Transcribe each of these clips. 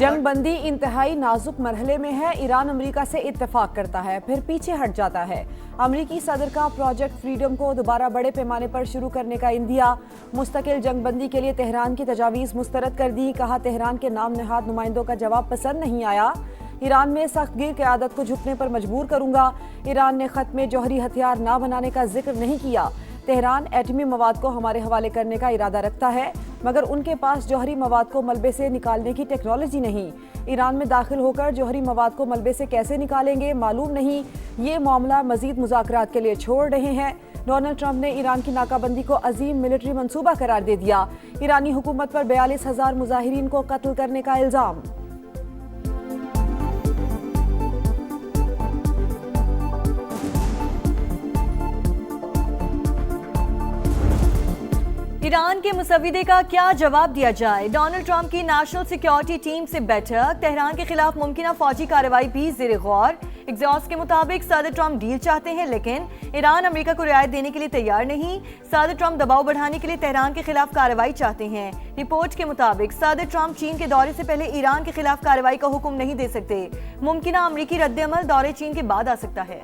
जंग बंदी इंतहाई नाजुक मरहले में है। ईरान अमेरिका से इत्तेफाक करता है, फिर पीछे हट जाता है। अमेरिकी सदर का प्रोजेक्ट फ्रीडम को दोबारा बड़े पैमाने पर शुरू करने का इंदिया। मुस्तकिल जंग बंदी के लिए तेहरान की तजावीज़ मुस्तरद कर दी। कहा, तेहरान के नाम नहाद नुमाइंदों का जवाब पसंद नहीं आया। ईरान में सख्तगीर क़यादत को झुकने पर मजबूर करूंगा। ईरान ने ख़त में जौहरी हथियार ना बनाने का जिक्र नहीं किया। तेहरान एटमी मवाद को हमारे हवाले करने का इरादा रखता है, मगर उनके पास जौहरी मवाद को मलबे से निकालने की टेक्नोलॉजी नहीं। ईरान में दाखिल होकर जौहरी मवाद को मलबे से कैसे निकालेंगे मालूम नहीं। ये मामला मजीद मुज़ाकरात के लिए छोड़ रहे हैं। डोनाल्ड ट्रंप ने ईरान की नाकाबंदी को अजीम मिलिट्री मंसूबा करार दे दिया। ईरानी हुकूमत पर 42,000 मुजाहिरीन को कत्ल करने का इल्ज़ाम। ईरान के मुसविदे का क्या जवाब दिया जाए। डोनाल्ड ट्रंप की नेशनल सिक्योरिटी टीम से बैठक। तेहरान के खिलाफ मुमकिन फौजी कार्रवाई भी ज़ेर गौर। एग्जॉस्ट के मुताबिक सदर ट्रंप डील चाहते हैं, लेकिन ईरान अमेरिका को रियायत देने के लिए तैयार नहीं। सदर ट्रंप दबाव बढ़ाने के लिए तेहरान के खिलाफ कार्रवाई चाहते हैं। रिपोर्ट के मुताबिक सदर ट्रंप चीन के दौरे से पहले ईरान के खिलाफ कार्रवाई का हुक्म नहीं दे सकते। मुमकिन अमेरिकी रद्द-ए-अमल दौरे चीन के बाद आ सकता है।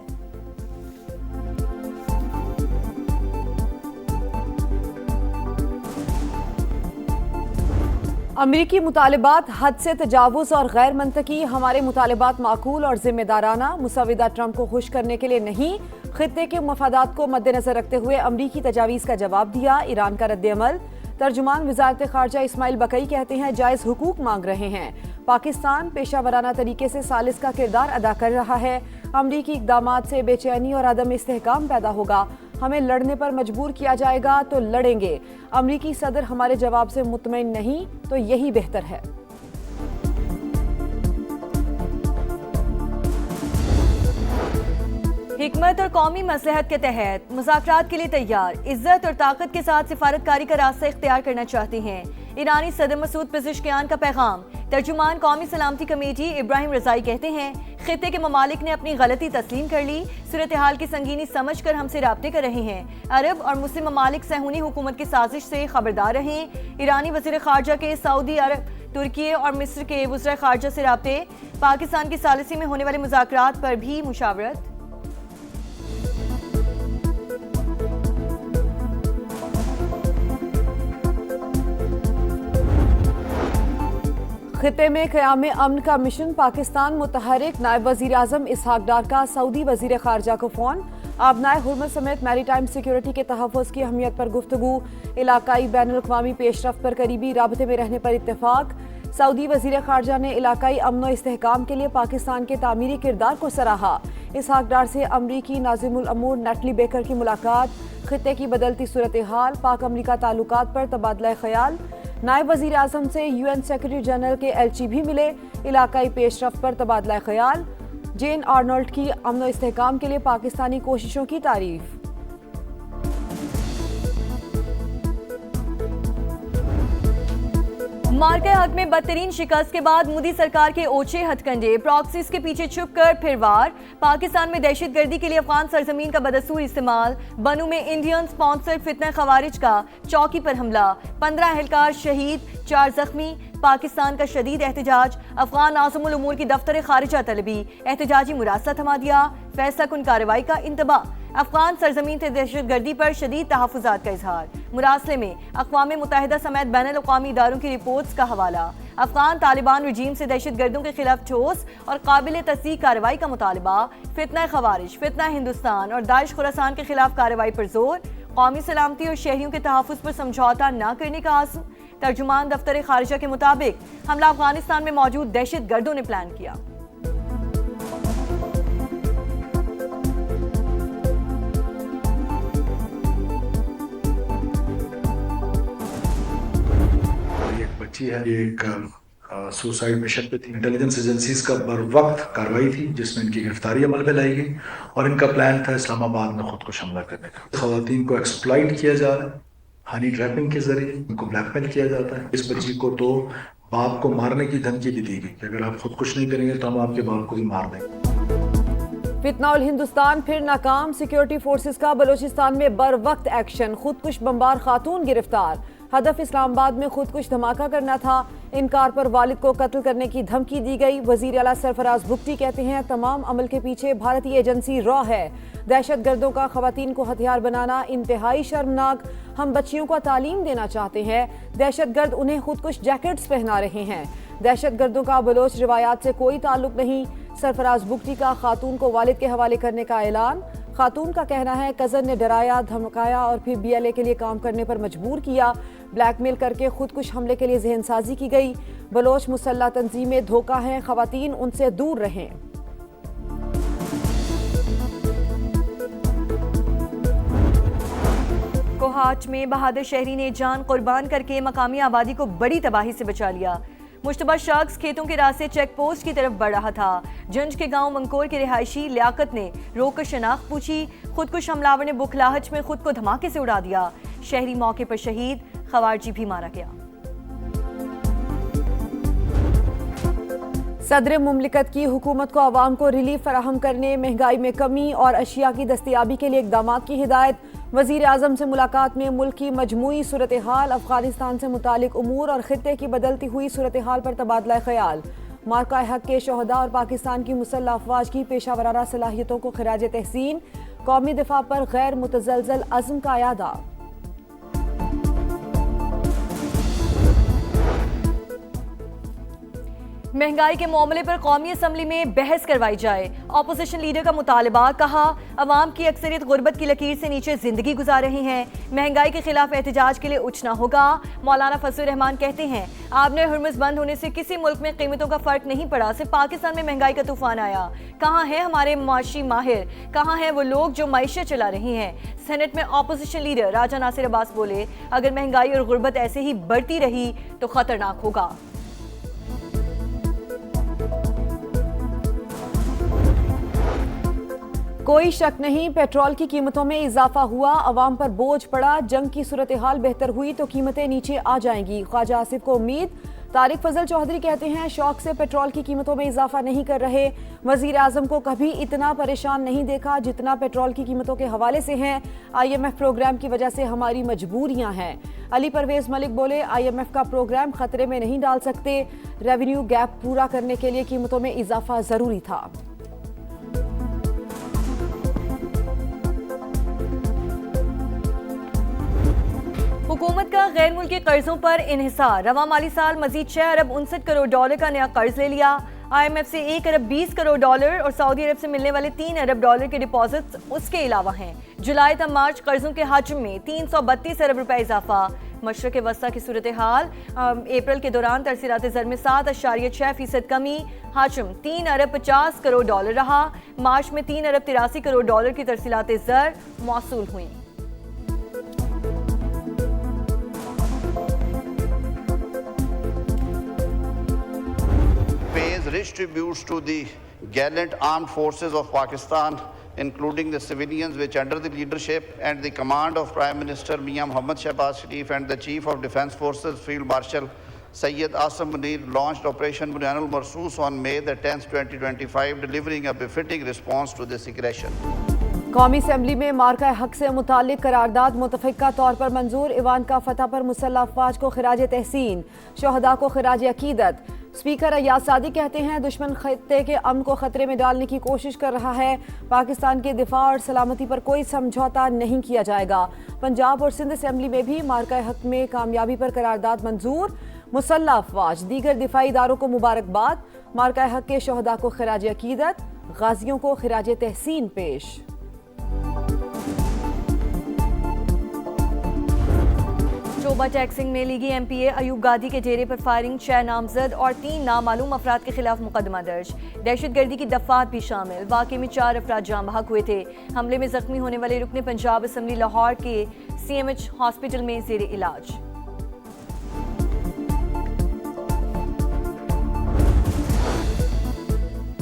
अमरीकी मुतालिबात हद से तजावुज़ और गैर मंतकी। हमारे मुतालिबात माकूल और जिम्मेदाराना। मुसविदा ट्रंप को खुश करने के लिए नहीं, खित्ते के मफादात को मद्देनजर रखते हुए अमरीकी तजावीज़ का जवाब दिया। ईरान का रद्द-ए-अमल। तर्जुमान वज़ारत ख़ारजा इस्माइल बकई कहते हैं, जायज़ हुकूक मांग रहे हैं। पाकिस्तान पेशा वराना तरीके से सालिस का किरदार अदा कर रहा है। अमरीकी इक़दामात से बेचैनी और अदम इस्तेहकाम पैदा होगा। हमें लड़ने पर मजबूर किया जाएगा तो लड़ेंगे। अमरीकी सदर हमारे जवाब से मुतमईन नहीं तो यही बेहतर है। हिकमत और कौमी मसलहत के तहत मुज़ाकरात के लिए तैयार। इज्जत और ताकत के साथ सिफारतकारी का रास्ता इख्तियार करना चाहते हैं। ईरानी सदर मसूद पेज़ेश्कियान का पैगाम। तर्जुमान कौमी सलामती कमेटी इब्राहिम रज़ाई कहते हैं, खित्ते के ममालिक ने अपनी गलती तस्लीम कर ली। सूरत हाल की संगीनी समझ कर हमसे राब्ते कर रहे हैं। अरब और मुस्लिम ममालिक सहूनी हुकूमत की साजिश से खबरदार रहें। ईरानी वज़ीर ख़ारजा के सऊदी अरब, तुर्की और मिस्र के वज़ीर ख़ारजा से राब्ते। पाकिस्तान की सालिसी में होने वाले मुज़ाकरात पर भी मुशावरत। खित्ते में क़याम अमन का मिशन। पाकिस्तान मुतहरिक। नायब वज़ीर आज़म इसहाक डार का सऊदी वज़ीर ख़ारजा को फ़ोन। आबनाए हुर्मत समेत मैरी टाइम सिक्योरिटी के तहफ़्फ़ुज़ की अहमियत पर गुफ्तगू। इलाकाई बैनुल-अक़वामी पेशरफ़्त पर करीबी राबते में रहने पर इत्तेफ़ाक। सऊदी वज़ीर ख़ारजा ने इलाकाई अमन व इस्तेहकाम के लिए पाकिस्तान के तामीरी किरदार को सराहा। इसहाक डार से अमरीकी नाज़िमुल अमूर नटली बेकर की मुलाकात। खित्ते की बदलती सूरत हाल, पाक अमरीका ताल्लुकात पर तबादला ख्याल। नायब वज़ीर आज़म से UN सेक्रेटरी जनरल के LC भी मिले। इलाकाई पेशरफ़्त पर तबादला ख्याल। जेन आर्नोल्ड की अमन व इस्तेहकाम के लिए पाकिस्तानी कोशिशों की तारीफ। मार्के हक में बदतरीन शिकस्त के बाद मोदी सरकार के ओछे हथकंडे। प्रॉक्सीज के पीछे छुपकर फिर वार। पाकिस्तान में दहशतगर्दी के लिए अफगान सरजमीन का बदस्तूर इस्तेमाल। बनू में इंडियन स्पॉन्सर्ड फितना खवारिज का चौकी पर हमला। 15 एहलकार शहीद, 4 जख्मी। पाकिस्तान का शदीद एहतजाज। अफगान नाज़िमुल उमूर की दफ्तर खारिजा तलबी। एहतजाजी मुरासा थमा दिया। फैसला कुन कार्रवाई का इंतबा। अफगान सरजमीन से दहशतगर्दी पर शदीद तहफ़्फ़ुज़ात का इजहार। मुरासले में अक़वाम मुत्तहिदा समेत बैनुल-अक़वामी इदारों की रिपोर्ट्स का हवाला। अफगान तालिबान रजीम से दहशतगर्दों के खिलाफ ठोस और काबिल तस्दीक कार्रवाई का मुतालबा। फितना खवारिज, फितना हिंदुस्तान और दाइश खुरासान के खिलाफ कार्रवाई पर जोर। कौमी सलामती और शहरियों के तहफ़्फ़ुज़ पर समझौता न करने का आज़म। तर्जुमान दफ्तर खारिजा के मुताबिक हमला अफगानिस्तान में मौजूद दहशतगर्दों ने प्लान किया। बच्ची है, ये एक सुसाइड मिशन पे थी। इंटेलिजेंस एजेंसीज का बर वक्त कार्रवाई थी जिसमें इनकी गिरफ्तारी अमल में लाई गई और इनका प्लान था इस्लामाबाद में खुद को हमला करने का। खवातीन को एक्सप्लॉइट किया जा रहा है, हनी ट्रैपिंग के जरिए उनको ब्लैकमेल किया जाता है। इस बच्ची को तो बाप को मारने की धमकी भी दी गई कि अगर आप खुद कुछ नहीं करेंगे तो हम आपके बाप को भी मार देंगे। फितना उल हिंदुस्तान फिर नाकाम। सिक्योरिटी फोर्सेस का बलोचिस्तान में बर वक्त एक्शन। खुदकुश बमबार खातून गिरफ्तार। हदफ इस्लामाबाद में खुदकुश धमाका करना था। इनकार पर वालिद को कत्ल करने की धमकी दी गई। वजीर आला सरफराज भुगटी कहते हैं तमाम अमल के पीछे भारतीय एजेंसी रॉ है। दहशतगर्दों का खवातीन को हथियार बनाना इंतहाई शर्मनाक। हम बच्चियों को तालीम देना चाहते हैं, दहशतगर्द उन्हें खुदकुश जैकेट्स पहना रहे हैं। दहशतगर्दों का बलोच रिवायात से कोई ताल्लुक नहीं। सरफराज भुगटी का खातून को वालिद के हवाले करने का ऐलान। खातून का कहना है कजन ने डराया, धमकाया और फिर BLA के लिए काम करने पर मजबूर किया। ब्लैकमेल करके खुदकुश हमले के लिए जहनसाजी की गई। बलोच मुसल्लह तंजीमें धोखा हैं, खवातीन उनसे दूर रहें। कोहाट में बहादुर शहरी ने जान कुर्बान करके मकामी आबादी को बड़ी तबाही से बचा लिया। मुश्तबा शख्स खेतों के रास्ते चेक पोस्ट की तरफ बढ़ रहा था। जंज के गांव मंकोर के रिहायशी लियाकत ने रोककर शनाख्त पूछी। खुदकुश हमलावर ने बुखलाहट में खुद को धमाके से उड़ा दिया। शहरी मौके पर शहीद, खवारजी भी मारा गया। सदर मुमलिकत की हुकूमत को आवाम को रिलीफ फराहम करने, महंगाई में कमी और अशिया की दस्तयाबी के लिए इकदामात की हिदायत। वजीर आजम से मुलाकात में मुल्क की मजमूई सूरत हाल, अफगानिस्तान से मुतालिक उमूर और खित्ते की बदलती हुई सूरत हाल पर तबादला ख्याल। मार्का हक के शहदा और पाकिस्तान की मुसल्लह अफवाज की पेशावराना सलाहियतों को खिराज तहसीन। कौमी दिफा पर गैर मुतजलजल अज़्म का यादा। महंगाई के मामले पर कौमी असम्बली में बहस करवाई जाए। ऑपोजिशन लीडर का मुतालबा। कहा अवाम की अक्सरियत गुर्बत की लकीर से नीचे जिंदगी गुजार रही हैं। महंगाई के खिलाफ एहतजाज के लिए उठना होगा। मौलाना फजलुर रहमान कहते हैं आबने हुर्मुज़ बंद होने से किसी मुल्क में कीमतों का फर्क नहीं पड़ा, सिर्फ पाकिस्तान में महंगाई का तूफान आया। कहाँ है हमारे माशी माहिर, कहाँ हैं वो लोग जो मईशत चला रही हैं। सेनेट में ऑपोजिशन लीडर राजा नासिर अब्बास बोले अगर महंगाई और गुर्बत ऐसे ही बढ़ती रही तो खतरनाक होगा। कोई शक नहीं पेट्रोल की कीमतों में इजाफा हुआ, अवाम पर बोझ पड़ा। जंग की सूरत हाल बेहतर हुई तो कीमतें नीचे आ जाएंगी। ख्वाजा आसिफ को उम्मीद। तारिक फजल चौधरी कहते हैं शौक से पेट्रोल की कीमतों में इजाफा नहीं कर रहे। वजीर आजम को कभी इतना परेशान नहीं देखा जितना पेट्रोल की कीमतों के हवाले से हैं। IMF प्रोग्राम की वजह से हमारी मजबूरियां हैं। अली परवेज मलिक बोले IMF का प्रोग्राम खतरे में नहीं डाल सकते। रेवेन्यू गैप पूरा करने के लिए कीमतों में इजाफा जरूरी था। हुकूमत का गैर मुल्की कर्जों पर इन्हिसार। रवा माली साल मजीद 6 अरब 59 करोड़ डॉलर का नया कर्ज ले लिया। IMF से 1 अरब 20 करोड़ डॉलर और सऊदी अरब से मिलने वाले 3 अरब डॉलर के डिपॉजिट्स उसके अलावा हैं। जुलाई तक मार्च कर्जों के हजम में 332 अरब रुपए इजाफा। मशरक़ वस्ता की सूरत हाल। अप्रैल के दौरान तरसीलात ज़र में 7.6% कमी। हजम 3 अरब 50 करोड़ डॉलर रहा। मार्च में 3 अरब 83 करोड़ डॉलर की तरसीलात ज़र मौसूल हुई। Rich tributes to the gallant armed forces of Pakistan, including the civilians which under the leadership and the command of Prime Minister Mian Mohammad Shehbaz Sharif and the Chief of Defence Forces Field Marshal Syed Asim Munir launched Operation Bunyan al-Marsus on May the 10th, 2025, delivering a befitting response to this aggression. कौमी assembly में मार्का हक से मुतालिक करारदाद मुतफ़िका तौर पर मंजूर। Ivan का फतह पर मुसल्लह अफवाज को खिराज तहसीन, शहदा को खिराज अकीदत। स्पीकर अयाज सादी कहते हैं दुश्मन खत्ते के अमन को खतरे में डालने की कोशिश कर रहा है। पाकिस्तान के दिफा और सलामती पर कोई समझौता नहीं किया जाएगा। पंजाब और सिंध असम्बली में भी मार्का हक में कामयाबी पर करारदाद मंजूर। मुसल्लह अफवाज दीगर दिफाई इदारों को मुबारकबाद। मार्का हक के शहदा को खिराज अकीदत, गाजियों को खिराज तहसीन पेश। शोबा टैक्सिंग में लीगी MPA अयूब गादी के डेरे पर फायरिंग, 6 नामजद और 3 नामालूम अफराद के खिलाफ मुकदमा दर्ज। दहशतगर्दी की दफात भी शामिल। वाक़े में 4 अफराद जाम बहक हुए थे। हमले में जख्मी होने वाले रुकने पंजाब असम्बली लाहौर के CMH हॉस्पिटल में जेर इलाज।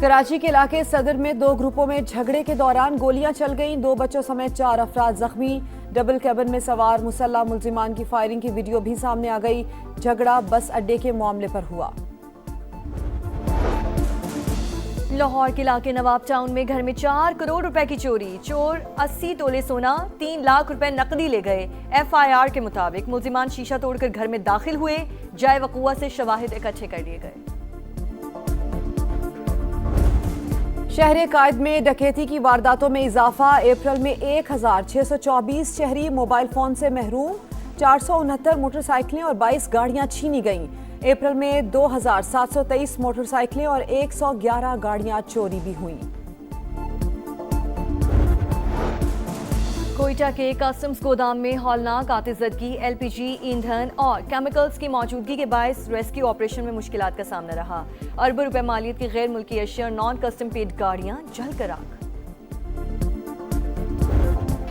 कराची के इलाके सदर में 2 ग्रुपों में झगड़े के दौरान गोलियां चल गईं। 2 बच्चों समेत 4 अफराद जख्मी। डबल कैबिन में सवार मुसल्लह मुल्जिमान की फायरिंग की वीडियो भी सामने आ गई। झगड़ा बस अड्डे के मामले पर हुआ। लाहौर के इलाके नवाब टाउन में घर में 4 करोड़ रुपए की चोरी। चोर 80 तोले सोना, 3 लाख रुपए नकदी ले गए। FIR के मुताबिक मुल्जिमान शीशा तोड़कर घर में दाखिल हुए। जाए वक़ुआ से शवाहिद इकट्ठे कर लिए गए। शहर कायद में डकैती की वारदातों में इजाफा। अप्रैल में 1624 शहरी मोबाइल फोन से महरूम, 469 मोटरसाइकिलें और 22 गाड़ियां छीनी गईं। अप्रैल में 2723 मोटरसाइकिलें और 111 गाड़ियां चोरी भी हुईं। कोयटा के कस्टम्स गोदाम में हौलनाक आतिशबाजी, LPG, ईंधन और केमिकल्स की मौजूदगी के बायस रेस्क्यू ऑपरेशन में मुश्किलात का सामना रहा। अरबों रुपए मालियत की गैर मुल्की अशिया और नॉन कस्टम पेड गाड़ियां जलकर आग।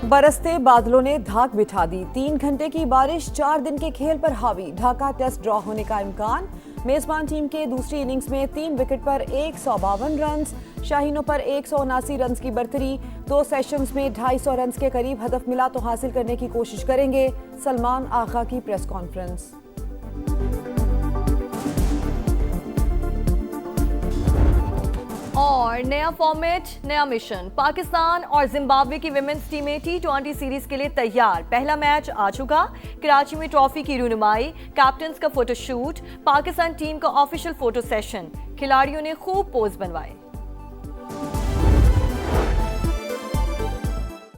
बरसते बादलों ने धाक बिठा दी। 3 घंटे की बारिश 4 दिन के खेल पर हावी। ढाका टेस्ट ड्रॉ होने का इम्कान। मेजबान टीम के दूसरी इनिंग्स में 3 विकेट पर 152 रन, शाहीनों पर 179 रन की बरतरी। 2 सेशंस में 250 रन के करीब हदफ मिला तो हासिल करने की कोशिश करेंगे। सलमान आगा की प्रेस कॉन्फ्रेंस। और नया फॉर्मेट, नया मिशन। पाकिस्तान और जिम्बाब्वे की विमेंस टीमें T20 सीरीज के लिए तैयार। पहला मैच आ चुका। कराची में ट्रॉफी की रूनुमाई, कैप्टन्स का फोटोशूट, पाकिस्तान टीम का ऑफिशियल फोटो सेशन। खिलाड़ियों ने खूब पोज बनवाए।